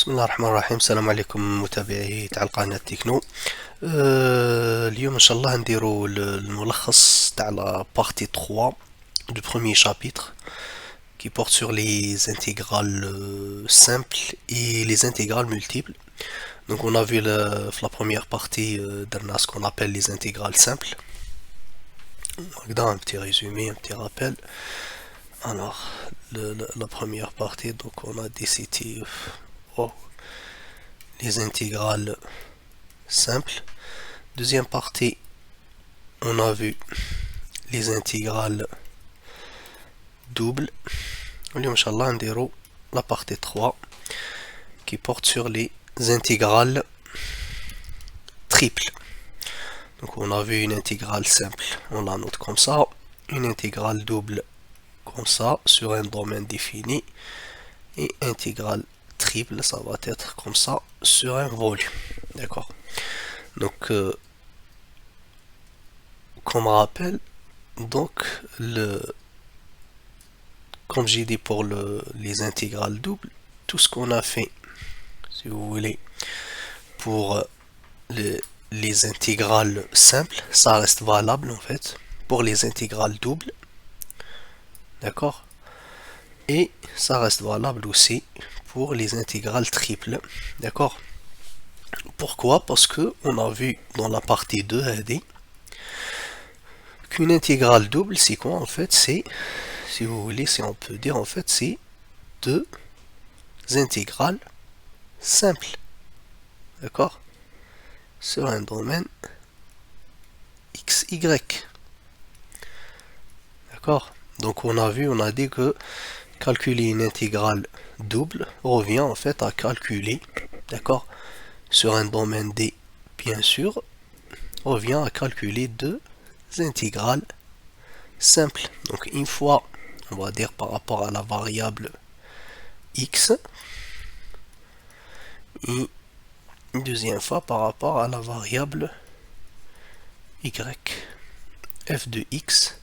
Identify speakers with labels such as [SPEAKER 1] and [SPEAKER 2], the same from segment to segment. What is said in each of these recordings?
[SPEAKER 1] بسم الله الرحمن الرحيم. السلام عليكم متابعي تاع القناة تكنو. اليوم ان شاء الله نديرو الملخص تاع لا partie 3 du premier chapitre qui porte sur les intégrales simples et les intégrales multiples. Donc on a vu la première partie درنا ce qu'on appelle les intégrales simples. Dans un petit résumé, un petit rappel. Alors, la première partie, donc on a décidé les intégrales simples. Deuxième partie, on a vu les intégrales doubles. Inch'Allah, on dira la partie 3 qui porte sur les intégrales triples. Donc on a vu une intégrale simple, on la note comme ça, une intégrale double comme ça sur un domaine défini, et intégrale triple, ça va être comme ça sur un volume. D'accord. Donc comme rappel, donc comme j'ai dit pour les intégrales doubles, tout ce qu'on a fait, si vous voulez, pour les intégrales simples, ça reste valable en fait pour les intégrales doubles. D'accord. Et ça reste valable aussi pour les intégrales triples. D'accord. Pourquoi? Parce que on a vu dans la partie 2 qu'une intégrale double, c'est quoi en fait? C'est, si vous voulez, si on peut dire en fait, c'est deux intégrales simples. D'accord. Sur un domaine xy. D'accord. Donc on a dit que calculer une intégrale double revient en fait à calculer, d'accord, sur un domaine D, bien sûr, revient à calculer deux intégrales simples. Donc une fois, on va dire par rapport à la variable x, et une deuxième fois par rapport à la variable y, f de x,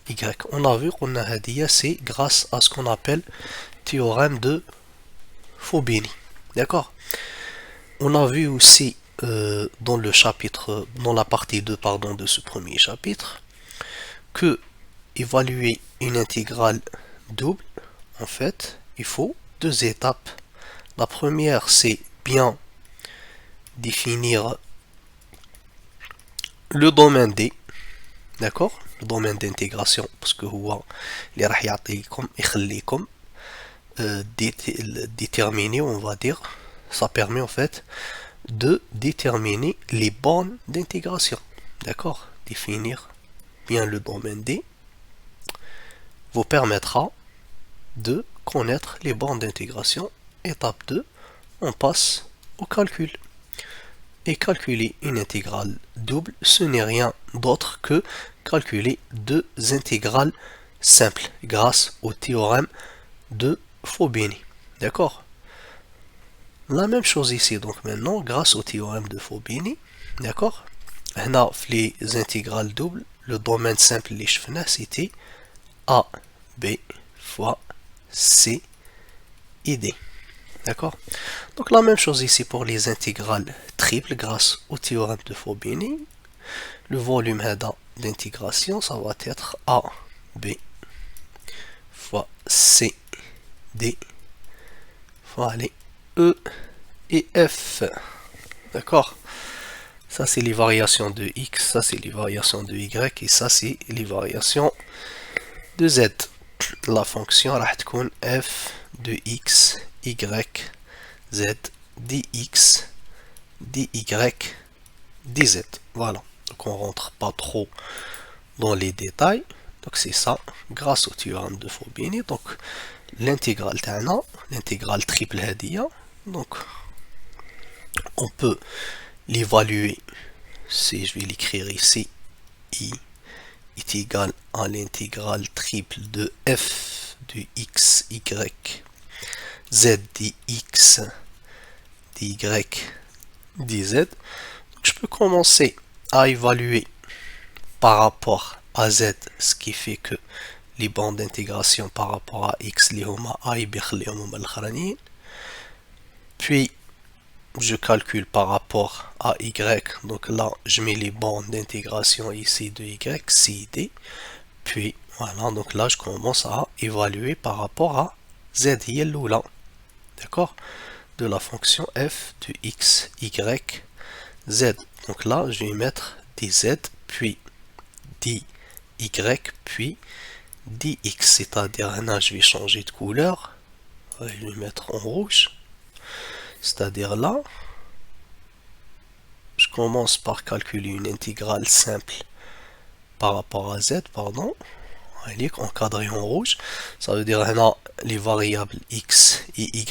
[SPEAKER 1] y. On a vu qu'on a dit c'est grâce à ce qu'on appelle théorème de Fubini. D'accord. On a vu aussi dans le chapitre, dans la partie 2 pardon, de ce premier chapitre, que évaluer une intégrale double, en fait, il faut deux étapes. La première, c'est bien définir le domaine D, d'accord, le domaine d'intégration, parce que هو اللي راح يعطيكم يخليكم déterminer, on va dire, ça permet en fait de déterminer les bornes d'intégration. D'accord. Définir bien le domaine D vous permettra de connaître les bornes d'intégration. Étape 2, on passe au calcul. Et calculer une intégrale double, ce n'est rien d'autre que calculer deux intégrales simples grâce au théorème de Fubini. D'accord. La même chose ici, donc maintenant, grâce au théorème de Fubini, d'accord, les intégrales doubles, le domaine simple, les chevena, c'était A, B fois C et D. D'accord. Donc la même chose ici pour les intégrales triples, grâce au théorème de Fubini, le volume d'intégration, ça va être A, B fois C, D fois E et F. D'accord. Ça c'est les variations de X, ça c'est les variations de Y, et ça c'est les variations de Z. La fonction راح تكون F de X, Y, Z, dx, dy, dz. Voilà. Donc on rentre pas trop dans les détails. Donc c'est ça, grâce au théorème de Fubini. Donc l'intégrale تاعنا, l'intégrale triple هذه, donc on peut l'évaluer, si je vais l'écrire ici, I est égal à l'intégrale triple de f de x, y, z dx, dy, dz. Donc je peux commencer à évaluer par rapport à z, ce qui fait que les bandes d'intégration par rapport à x, les huma a, puis puis je calcule par rapport à y, donc là je mets les bornes d'intégration ici de y, c, d, puis voilà, donc là je commence à évaluer par rapport à z, là, d'accord, de la fonction f de x, y, z. Donc là je vais mettre dz, puis dy, puis dx, c'est-à-dire là je vais changer de couleur, je vais mettre en rouge, c'est-à-dire là je commence par calculer une intégrale simple par rapport à z, pardon, elle est encadrée en rouge, ça veut dire là les variables x et y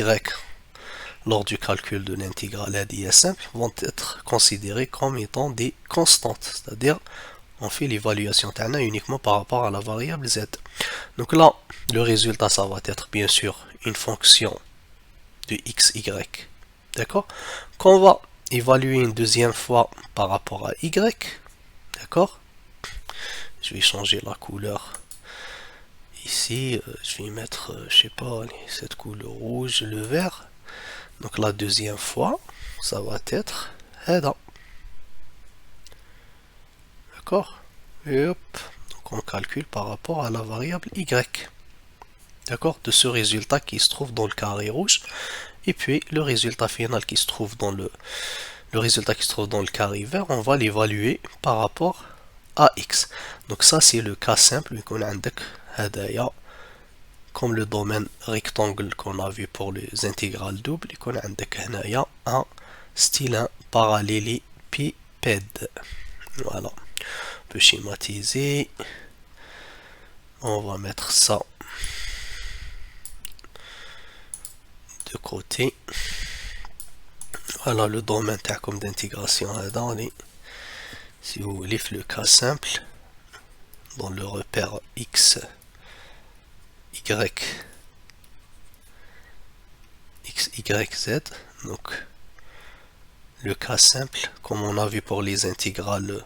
[SPEAKER 1] lors du calcul de l'intégrale ADS simple vont être considérées comme étant des constantes, c'est-à-dire on fait l'évaluation uniquement par rapport à la variable z. Donc là, le résultat, ça va être bien sûr une fonction de x, y, d'accord, qu'on va évaluer une deuxième fois par rapport à y, d'accord. Je vais changer la couleur. Ici, je vais mettre, je sais pas, cette couleur rouge, le vert. Donc la deuxième fois, ça va être هذا. D'accord. Et hop, donc on calcule par rapport à la variable y. D'accord, de ce résultat qui se trouve dans le carré rouge. Et puis le résultat final qui se trouve dans le résultat qui se trouve dans le carré vert, on va l'évaluer par rapport à x. Donc ça c'est le cas simple, يكون عندك هدايا comme le domaine rectangle qu'on a vu pour les intégrales doubles, يكون عندك هنايا un style un parallélépipède. Voilà, on peut schématiser, on va mettre ça de côté. Voilà le domaine comme d'intégration dans les, si vous voulez, le cas simple dans le repère x, y, x, y, z. Donc le cas simple comme on a vu pour les intégrales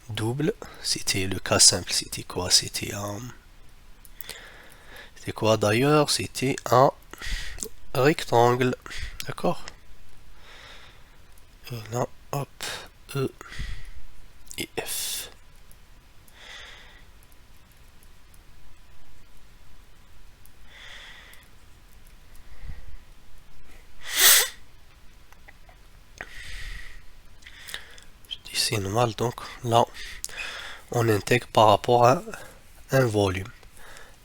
[SPEAKER 1] doubles, c'était le cas simple, c'était quoi, c'était quoi d'ailleurs, c'était un rectangle, d'accord. Et là, hop, E et F. Je dessine mal, donc là, on intègre par rapport à un volume.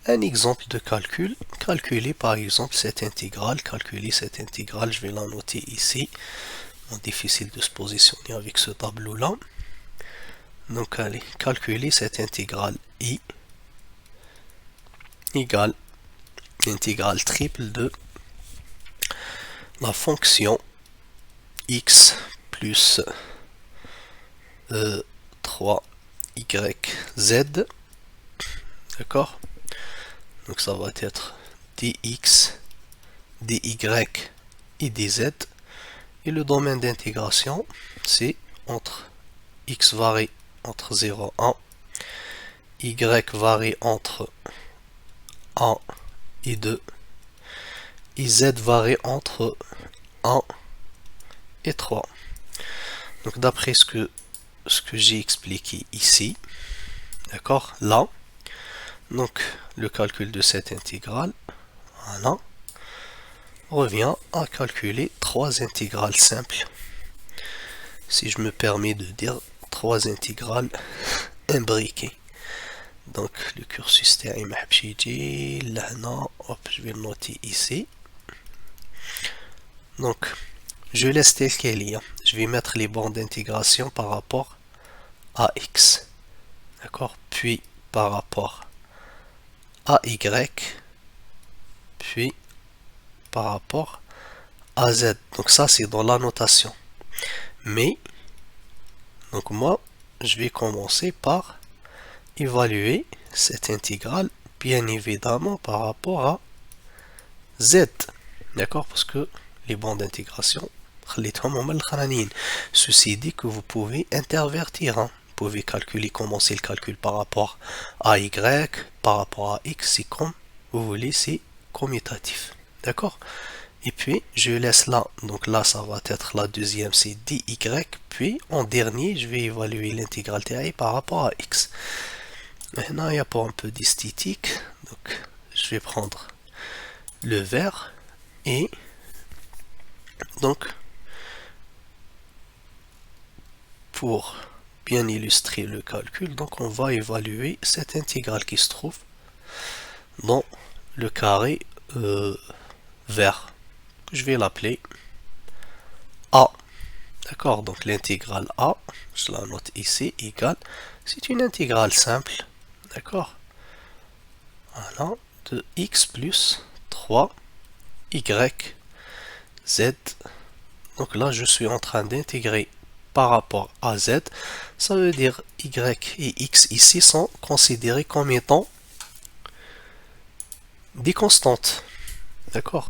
[SPEAKER 1] Un exemple de calcul, calculer par exemple cette intégrale, je vais la noter ici. Difficile de se positionner avec ce tableau là. Donc allez, calculer cette intégrale i égale l'intégrale triple de la fonction x plus 3yz, d'accord. Donc ça va être dx, dy et dz. Et le domaine d'intégration, c'est entre x varie entre 0 et 1, y varie entre 1 et 2, et z varie entre 1 et 3. Donc d'après ce que j'ai expliqué ici, d'accord, là, donc le calcul de cette intégrale, voilà, revient à calculer trois intégrales simples. Si je me permets de dire trois intégrales imbriquées. Donc le cursus تاعي ما حبش يجي لهنا, hop, je vais le noter ici. Donc je laisse tel qu'elle est. Je vais mettre les bornes d'intégration par rapport à x, d'accord, puis par rapport à y, puis par rapport à z. Donc ça c'est dans la notation. Mais donc moi je vais commencer par évaluer cette intégrale bien évidemment par rapport à z, d'accord, parce que les bandes d'intégration, ceci dit que vous pouvez intervertir, hein. Vous pouvez calculer, commencer le calcul par rapport à y, par rapport à x, c'est comme vous voulez, c'est commutatif, d'accord. Et puis, je laisse là. Donc là, ça va être la deuxième, c'est dy. Puis, en dernier, je vais évaluer l'intégrale TI par rapport à x. Maintenant, il y a pas un peu d'esthétique. Donc, je vais prendre le vert. Et donc, pour bien illustrer le calcul, donc on va évaluer cette intégrale qui se trouve dans le carré vert. Je vais l'appeler A. D'accord, donc l'intégrale A, je la note ici, égale, c'est une intégrale simple, d'accord, voilà, de x plus 3 y z. Donc là, je suis en train d'intégrer par rapport à z. Ça veut dire y et x ici sont considérés comme étant des constantes. D'accord.